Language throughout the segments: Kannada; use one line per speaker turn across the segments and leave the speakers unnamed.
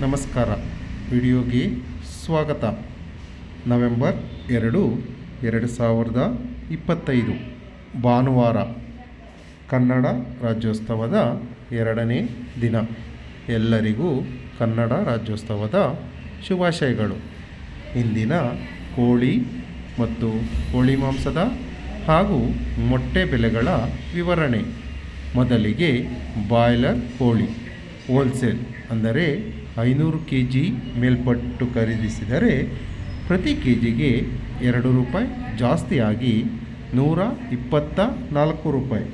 ನಮಸ್ಕಾರ. ವಿಡಿಯೋಗೆ ಸ್ವಾಗತ. ನವೆಂಬರ್ 2, 2025 ಭಾನುವಾರ ಕನ್ನಡ ರಾಜ್ಯೋತ್ಸವದ 2ನೇ ದಿನ. ಎಲ್ಲರಿಗೂ ಕನ್ನಡ ರಾಜ್ಯೋತ್ಸವದ ಶುಭಾಶಯಗಳು. ಇಂದಿನ ಕೋಳಿ ಮತ್ತು ಕೋಳಿ ಮಾಂಸದ ಹಾಗೂ ಮೊಟ್ಟೆ ಬೆಲೆಗಳ ವಿವರಣೆ. ಮೊದಲಿಗೆ ಬಾಯ್ಲರ್ ಕೋಳಿ ಹೋಲ್ಸೇಲ್ ಅಂದರೆ 500 kg ಮೇಲ್ಪಟ್ಟು ಖರೀದಿಸಿದರೆ ಪ್ರತಿ ಕೆಜಿಗೆ 2 ರೂಪಾಯಿ ಜಾಸ್ತಿಯಾಗಿ 124 ರೂಪಾಯಿ.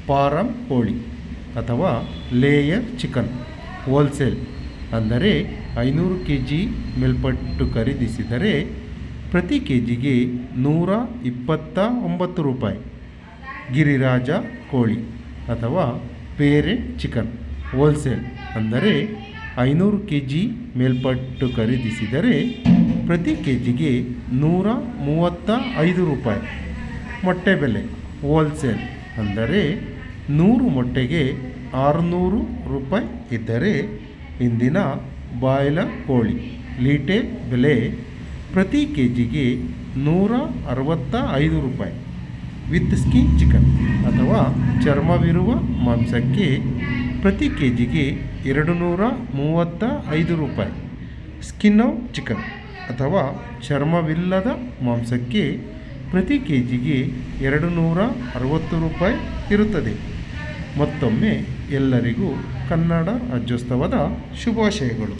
ಫಾರಂ ಕೋಳಿ ಅಥವಾ ಲೇಯರ್ ಚಿಕನ್ ಹೋಲ್ಸೇಲ್ ಅಂದರೆ 500 kg ಮೇಲ್ಪಟ್ಟು ಖರೀದಿಸಿದರೆ ಪ್ರತಿ ಕೆಜಿಗೆ 129 ರೂಪಾಯಿ. ಗಿರಿರಾಜ ಕೋಳಿ ಅಥವಾ ಪೇರೆಂಟ್ ಚಿಕನ್ ಹೋಲ್ಸೇಲ್ ಅಂದರೆ 500 kg ಮೇಲ್ಪಟ್ಟು ಖರೀದಿಸಿದರೆ ಪ್ರತಿ ಕೆಜಿಗೆ 135 ರೂಪಾಯಿ. ಮೊಟ್ಟೆ ಬೆಲೆ ಹೋಲ್ಸೇಲ್ ಅಂದರೆ 100 ಮೊಟ್ಟೆಗೆ 600 ರೂಪಾಯಿ ಇದ್ದರೆ ಇಂದಿನ ಬಾಯ್ಲರ್ ಕೋಳಿ ಲೀಟೆ ಬೆಲೆ ಪ್ರತಿ ಕೆಜಿಗೆ 165 ರೂಪಾಯಿ. ವಿತ್ ಸ್ಕಿನ್ ಚಿಕನ್ ಅಥವಾ ಚರ್ಮವಿರುವ ಮಾಂಸಕ್ಕೆ ಪ್ರತಿ ಕೆಜಿಗೆ 235 ರೂಪಾಯಿ. ಸ್ಕಿನ್ ಔಟ್ ಚಿಕನ್ ಅಥವಾ ಚರ್ಮವಿಲ್ಲದ ಮಾಂಸಕ್ಕೆ ಪ್ರತಿ ಕೆಜಿಗೆ 260 ರೂಪಾಯಿ ಇರುತ್ತದೆ. ಮತ್ತೊಮ್ಮೆ ಎಲ್ಲರಿಗೂ ಕನ್ನಡ ರಾಜ್ಯೋತ್ಸವದ ಶುಭಾಶಯಗಳು.